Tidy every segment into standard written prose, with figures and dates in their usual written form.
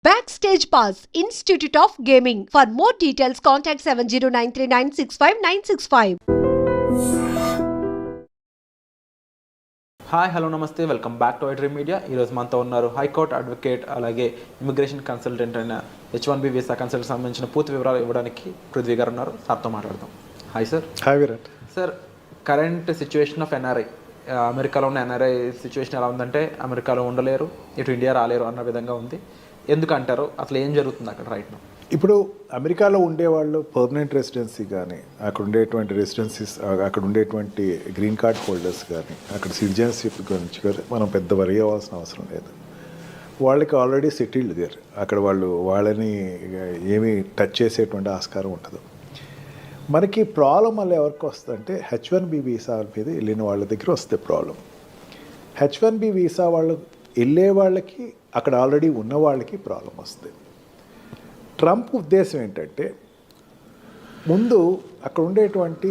Backstage Pass, Institute of Gaming. For more details, contact 7093965965965. Hi hello నమస్తే welcome back to iDream media. ఈరోజు మనతో ఉన్నారు high court advocate అలాగే immigration consultant అయిన H1B visa consultant సంబంధించిన పూర్తి వివరాలు ఇవ్వడానికి పృథ్వీ గారు ఉన్నారు. సార్తో మాట్లాడదాం. Hi sir. Hi Virat. Sir, current situation of NRI, అమెరికాలో ఉన్న ఎన్ఆర్ఐ సిచ్యువేషన్ ఎలా ఉందంటే అమెరికాలో ఉండలేరు, ఇటు ఇండియా రాలేరు అన్న విధంగా ఉంది. ఎందుకంటారు? అసలు ఏం జరుగుతుంది అక్కడ రైట్ నౌ? ఇప్పుడు అమెరికాలో ఉండేవాళ్ళు పర్మనెంట్ రెసిడెన్సీ కానీ, అక్కడ ఉండేటువంటి రెసిడెన్సీస్, అక్కడ ఉండేటువంటి గ్రీన్ కార్డ్ హోల్డర్స్ కానీ, అక్కడ సిటిజన్షిప్ గురించి మనం పెద్ద వరి అవ్వాల్సిన అవసరం లేదు. వాళ్ళకి ఆల్రెడీ సెటిల్డ్ దేర్. అక్కడ వాళ్ళని ఏమీ టచ్ చేసేటువంటి ఆస్కారం ఉండదు. మనకి ప్రాబ్లం వల్ల ఎవరికి వస్తుందంటే H1B వీసా మీద వెళ్ళిన వాళ్ళ దగ్గర వస్తే ప్రాబ్లం. H1B వీసా వాళ్ళు వెళ్ళే వాళ్ళకి, అక్కడ ఆల్రెడీ ఉన్న వాళ్ళకి ప్రాబ్లం వస్తుంది. ట్రంప్ ఉద్దేశం ఏంటంటే ముందు అక్కడ ఉండేటువంటి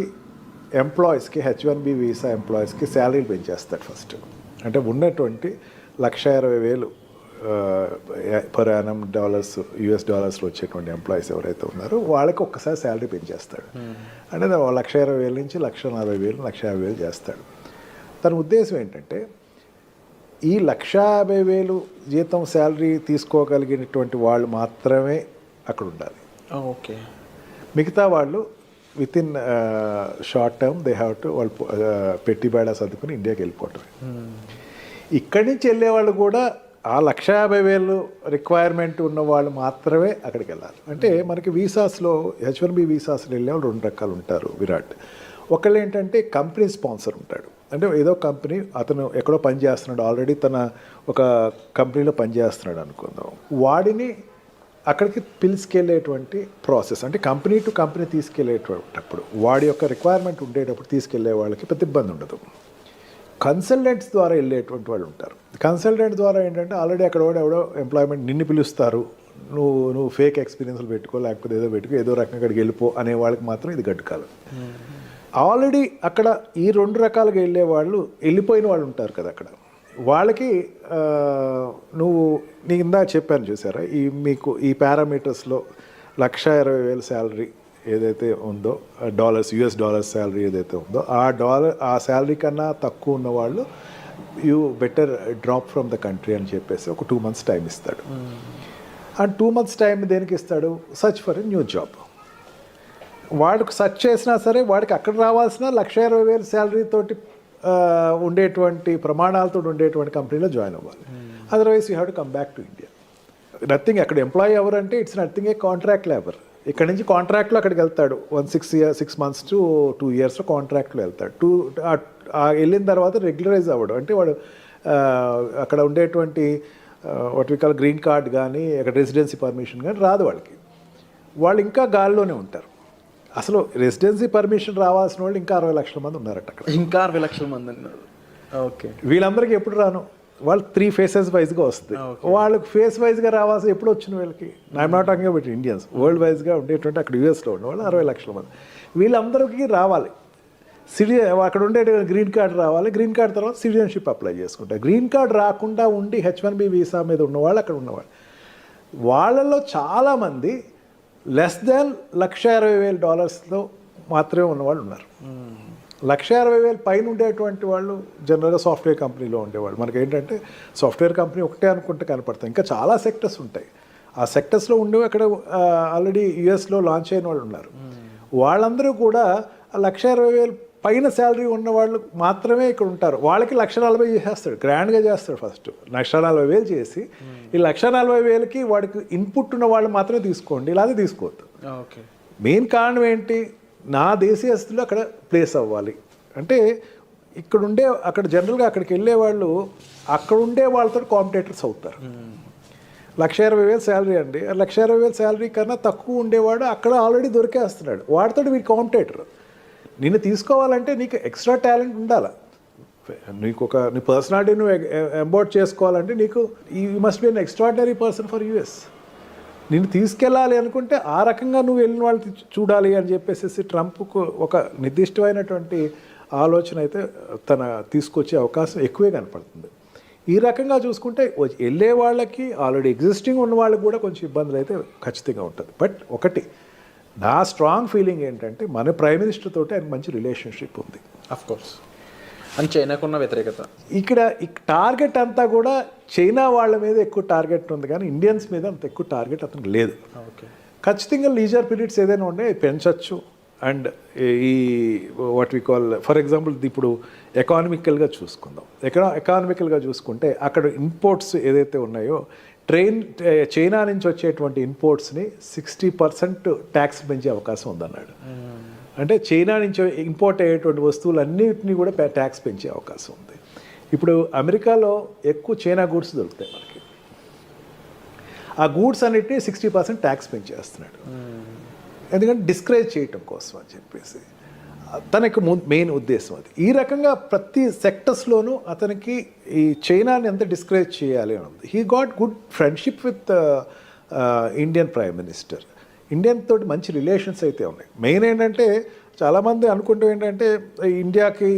ఎంప్లాయీస్కి, H1B వీసా ఎంప్లాయీస్కి శాలరీలు పెంచేస్తాడు ఫస్ట్. అంటే ఉన్నటువంటి $1,20,000 పర్ యానం US డాలర్స్లో వచ్చేటువంటి ఎంప్లాయీస్ ఎవరైతే ఉన్నారో వాళ్ళకి ఒక్కసారి శాలరీ పెంచేస్తాడు. అంటే 1,20,000 నుంచి 1,40,000, 1,50,000 చేస్తాడు. తన ఉద్దేశం ఏంటంటే ఈ 1,50,000 జీతం శాలరీ తీసుకోగలిగినటువంటి వాళ్ళు మాత్రమే అక్కడ ఉండాలి. ఓకే. మిగతా వాళ్ళు with in short term they have to వాళ్ళు పెట్టి బేడా సర్దుకుని ఇండియాకి వెళ్ళిపోవటమే. ఇక్కడి నుంచి వెళ్ళేవాళ్ళు కూడా ఆ 1,50,000 రిక్వైర్మెంట్ ఉన్న వాళ్ళు మాత్రమే అక్కడికి వెళ్ళాలి. అంటే మనకి వీసాస్లో H1B వీసాస్లో వెళ్ళేవాళ్ళు 2 రకాలు ఉంటారు విరాట్. ఒకళ్ళు ఏంటంటే కంపెనీ స్పాన్సర్ ఉంటాడు. అంటే ఏదో కంపెనీ, అతను ఎక్కడో పని చేస్తున్నాడు, ఆల్రెడీ తన ఒక కంపెనీలో పనిచేస్తున్నాడు అనుకుందాం. వాడిని అక్కడికి పిలుచుకెళ్ళేటువంటి ప్రాసెస్, అంటే కంపెనీ టు కంపెనీ తీసుకెళ్ళేటప్పుడు వాడి యొక్క రిక్వైర్మెంట్ ఉండేటప్పుడు తీసుకెళ్లే వాళ్ళకి పెద్ద ఇబ్బంది ఉండదు. కన్సల్టెంట్స్ ద్వారా వెళ్ళేటువంటి వాళ్ళు ఉంటారు. కన్సల్టెంట్ ద్వారా ఏంటంటే ఆల్రెడీ అక్కడ ఎవడో ఎంప్లాయ్మెంట్ నిన్ను పిలుస్తారు, నువ్వు ఫేక్ ఎక్స్పీరియన్స్లు పెట్టుకో, లేకపోతే ఏదో పెట్టుకో, ఏదో రకంగా అక్కడికి వెళ్ళిపో అనే వాళ్ళకి మాత్రం ఇది గట్టుకాలం. ఆల్రెడీ అక్కడ ఈ 2 రకాలుగా వెళ్ళే వాళ్ళు, వెళ్ళిపోయిన వాళ్ళు ఉంటారు కదా అక్కడ, వాళ్ళకి నీకు ఇందాక చెప్పాను చూసారా, మీకు ఈ పారామీటర్స్లో 1,20,000 శాలరీ ఏదైతే ఉందో, US డాలర్స్ శాలరీ ఏదైతే ఉందో, ఆ శాలరీ కన్నా తక్కువ ఉన్న వాళ్ళు you better drop from the country అని చెప్పేసి ఒక 2 months టైం ఇస్తాడు. ఆ 2 months టైం దేనికి ఇస్తాడు? Search for a new job. వాడికి సర్చ్ చేసినా సరే వాడికి అక్కడ రావాల్సిన 1,20,000 శాలరీ తోటి ఉండేటువంటి ప్రమాణాలతో ఉండేటువంటి కంపెనీలో జాయిన్ అవ్వాలి. Otherwise you have to come back to India. Nothing, అక్కడ ఎంప్లాయీ ఎవరంటే it's nothing A contract labour. ఇక్కడ నుంచి కాంట్రాక్ట్లో అక్కడికి వెళ్తాడు. 6 months to 2 years కాంట్రాక్ట్లో వెళ్తాడు. వెళ్ళిన తర్వాత రెగ్యులరైజ్ అవ్వడు. అంటే వాడు అక్కడ ఉండేటువంటి what we call green card కానీ, అక్కడ రెసిడెన్సీ పర్మిషన్ కానీ రాదు వాళ్ళకి. వాళ్ళు ఇంకా గాల్లోనే ఉంటారు. అసలు రెసిడెన్సీ పర్మిషన్ రావాల్సిన వాళ్ళు ఇంకా 60 లక్షల మంది ఉన్నారట అక్కడ. ఇంకా 60 లక్షల మంది ఉన్నారు. ఓకే. వీళ్ళందరికీ ఎప్పుడు రాను, వాళ్ళు 3 phases వైజ్గా వస్తుంది. వాళ్ళకి ఫేస్ వైజ్గా రావాల్సి ఎప్పుడు వచ్చిన వీళ్ళకి, I'm not talking about Indians, world వైజ్గా ఉండేటువంటి అక్కడ US ఉన్న వాళ్ళు 60 లక్షల మంది. వీళ్ళందరికీ రావాలి. అక్కడ ఉండే గ్రీన్ కార్డ్ రావాలి. గ్రీన్ కార్డ్ తర్వాత సిటిజన్షిప్ అప్లై చేసుకుంటారు. గ్రీన్ కార్డ్ రాకుండా ఉండి H1B వీసా మీద ఉన్నవాళ్ళు అక్కడ ఉన్నవాళ్ళు, వాళ్ళలో చాలామంది లెస్ దాన్ $1,60,000 మాత్రమే ఉన్నవాళ్ళు ఉన్నారు. 1,60,000 పైన ఉండేటువంటి వాళ్ళు జనరల్గా సాఫ్ట్వేర్ కంపెనీలో ఉండేవాళ్ళు. మనకి ఏంటంటే సాఫ్ట్వేర్ కంపెనీ ఒకటే అనుకుంటే కనపడతాయి, ఇంకా చాలా సెక్టర్స్ ఉంటాయి. ఆ సెక్టర్స్లో ఉండేవి అక్కడ ఆల్రెడీ USలో లాంచ్ అయిన వాళ్ళు ఉన్నారు. వాళ్ళందరూ కూడా 1,60,000 పైన శాలరీ ఉన్న వాళ్ళు మాత్రమే ఇక్కడ ఉంటారు. వాళ్ళకి 1,40,000 చేసేస్తాడు, గ్రాండ్గా చేస్తాడు. ఫస్ట్ 1,40,000 చేసి ఈ 1,40,000కి వాడికి ఇన్పుట్ ఉన్న వాళ్ళు మాత్రమే తీసుకోండి, ఇలాగే తీసుకోవద్దు. ఓకే. మెయిన్ కారణం ఏంటి? నా దేశీయస్తులు అక్కడ ప్లేస్ అవ్వాలి. అంటే అక్కడ జనరల్గా అక్కడికి వెళ్ళే వాళ్ళు అక్కడ ఉండే వాళ్ళతో కాంపిటేటర్స్ అవుతారు. 1,20,000 శాలరీ అండి, 1,20,000 శాలరీ కన్నా తక్కువ ఉండేవాడు అక్కడ ఆల్రెడీ దొరికేస్తున్నాడు. వాడితో వీడి కాంపిటేటర్. నిన్ను తీసుకోవాలంటే నీకు ఎక్స్ట్రా టాలెంట్ ఉండాలి. నీ పర్సనాలిటీ నువ్వు ఎంబోర్డ్ చేసుకోవాలంటే నీకు you must be an extraordinary person for US. నిన్ను తీసుకెళ్ళాలి అనుకుంటే ఆ రకంగా నువ్వు వెళ్ళిన వాళ్ళు చూడాలి అని చెప్పేసి ట్రంప్కు ఒక నిర్దిష్టమైనటువంటి ఆలోచన అయితే తీసుకొచ్చే అవకాశం ఎక్కువే కనపడుతుంది. ఈ రకంగా చూసుకుంటే వెళ్ళే వాళ్ళకి ఆల్రెడీ ఎగ్జిస్టింగ్ ఉన్న వాళ్ళకి కూడా కొంచెం ఇబ్బందులు అయితే ఖచ్చితంగా ఉంటుంది. బట్ ఒకటి నా స్ట్రాంగ్ ఫీలింగ్ ఏంటంటే మన ప్రైమ్ మినిస్టర్ తోటి ఆయన మంచి రిలేషన్షిప్ ఉంది. అఫ్ కోర్స్ అని చైనాకున్న వ్యతిరేకత ఇక్కడ టార్గెట్ అంతా కూడా చైనా వాళ్ళ మీద ఎక్కువ టార్గెట్ ఉంది, కానీ ఇండియన్స్ మీద అంత ఎక్కువ టార్గెట్ అతనికి లేదు. ఓకే, ఖచ్చితంగా లీజర్ పీరియడ్స్ ఏదైనా ఉంటే పెంచవచ్చు. అండ్ ఈ what we call for example ఇప్పుడు ఎకానమికల్గా చూసుకుందాం. ఎకానమికల్గా చూసుకుంటే అక్కడ ఇంపోర్ట్స్ ఏదైతే ఉన్నాయో చైనా నుంచి వచ్చేటువంటి ఇంపోర్ట్స్ని 60% ట్యాక్స్ పెంచే అవకాశం ఉందన్నాడు. అంటే చైనా నుంచి ఇంపోర్ట్ అయ్యేటువంటి వస్తువులన్నిటినీ కూడా ట్యాక్స్ పెంచే అవకాశం ఉంది. ఇప్పుడు అమెరికాలో ఎక్కువ చైనా గూడ్స్ దొరుకుతాయి మనకి. ఆ గూడ్స్ అన్నిటినీ 60% ట్యాక్స్ పెంచేస్తున్నాడు, ఎందుకంటే డిస్కరేజ్ చేయటం కోసం అని చెప్పేసి తనకి మెయిన్ ఉద్దేశం అది. ఈ రకంగా ప్రతి సెక్టర్స్లోనూ అతనికి ఈ చైనాని ఎంత డిస్కరేజ్ చేయాలి అని ఉంది. He got good friendship with Indian prime minister. Indian తోటి మంచి రిలేషన్స్ అయితే ఉన్నాయి. మెయిన్ ఏంటంటే చాలామంది అనుకుంటూ ఏంటంటే ఇండియాకి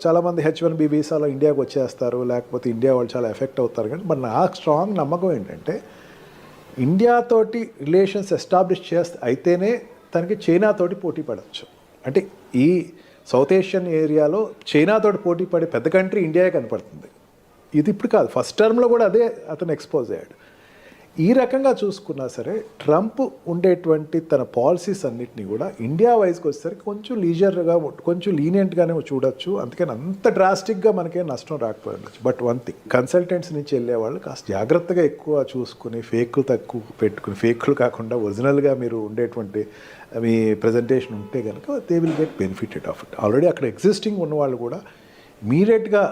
చాలామంది H1B వీసాలో ఇండియాకి వచ్చేస్తారు, లేకపోతే ఇండియా వాళ్ళు చాలా ఎఫెక్ట్ అవుతారు. కానీ మరి నా స్ట్రాంగ్ నమ్మకం ఏంటంటే ఇండియాతోటి రిలేషన్స్ ఎస్టాబ్లిష్ అయితేనే తనకి చైనాతోటి పోటీ పడవచ్చు. అంటే ఈ సౌత్ ఏషియన్ ఏరియాలో చైనాతోటి పోటీ పడే పెద్ద కంట్రీ ఇండియా కనపడుతుంది. ఇది ఇప్పుడు కాదు, ఫస్ట్ టర్మ్లో కూడా అదే అతను ఎక్స్పోజ్ అయ్యాడు. ఈ రకంగా చూసుకున్నా సరే ట్రంప్ ఉండేటువంటి తన పాలసీస్ అన్నిటినీ కూడా ఇండియా వైజ్కి వచ్చేసరికి కొంచెం లీజర్గా కొంచెం లీనియంట్గానే చూడొచ్చు. అందుకని అంత డ్రాస్టిక్గా మనకేం నష్టం రాకపోవచ్చు. బట్ వన్ థింగ్, కన్సల్టెంట్స్ నుంచి వెళ్ళేవాళ్ళు కాస్త జాగ్రత్తగా ఎక్కువ చూసుకుని ఫేక్లు తక్కువ పెట్టుకుని, ఫేక్లు కాకుండా ఒరిజినల్గా మీరు ఉండేటువంటి మీ ప్రజెంటేషన్ ఉంటే కనుక they will get benefited of it. Already అక్కడ ఎగ్జిస్టింగ్ ఉన్నవాళ్ళు కూడా ఇమీడియట్గా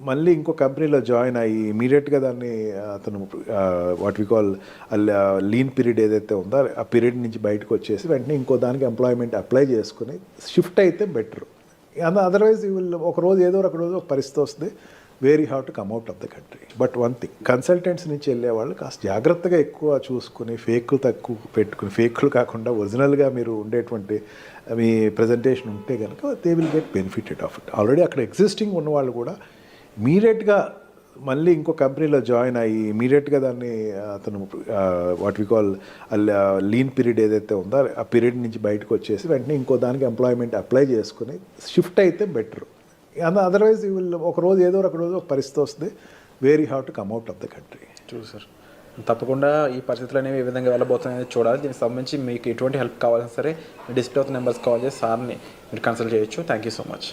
మళ్ళీ ఇంకో కంపెనీలో జాయిన్ అయ్యి ఇమీడియట్గా దాన్ని అతను what we call lean period ఏదైతే ఉందో ఆ పీరియడ్ నుంచి బయటకు వచ్చేసి వెంటనే ఇంకో దానికి ఎంప్లాయ్మెంట్ అప్లై చేసుకుని షిఫ్ట్ అయితే బెటర్. అదర్వైజ్ ఒక రోజు ఏదో ఒక రోజు ఒక పరిస్థితి వస్తుంది, where you have to come out of the country. But one thing, consultants నుంచి వెళ్ళేవాళ్ళు కాస్త జాగ్రత్తగా ఎక్కువ చూసుకుని ఫేక్లు తక్కువ పెట్టుకుని, ఫేక్లు కాకుండా ఒరిజినల్గా మీరు ఉండేటువంటి మీ ప్రజెంటేషన్ ఉంటే కనుక they will get benefited of it. Already అక్కడ ఎగ్జిస్టింగ్ ఉన్నవాళ్ళు కూడా ఇమీడియట్గా మళ్ళీ ఇంకో కంపెనీలో జాయిన్ అయ్యి ఇమీడియట్గా దాన్ని అతను what we call lean period ఏదైతే ఉందో ఆ పీరియడ్ నుంచి బయటకు వచ్చేసి వెంటనే ఇంకో దానికి ఎంప్లాయ్మెంట్ అప్లై చేసుకుని షిఫ్ట్ అయితే బెటర్. అదర్వైజ్ ఒక రోజు ఏదో ఒక రోజు ఒక పరిస్థితి వస్తుంది, where you have to come out of the country. Sir తప్పకుండా ఈ పరిస్థితులు అనేవి ఏ విధంగా వెళ్ళబోతున్నాయని చూడాలి. దీనికి సంబంధించి మీకు ఎటువంటి హెల్ప్ కావాలన్నా సరే డిస్ప్లే అవుతున్న నెంబర్స్ కాల్ చేసి సార్ని మీరు కన్సల్ట్ చేయొచ్చు. Thank you so much.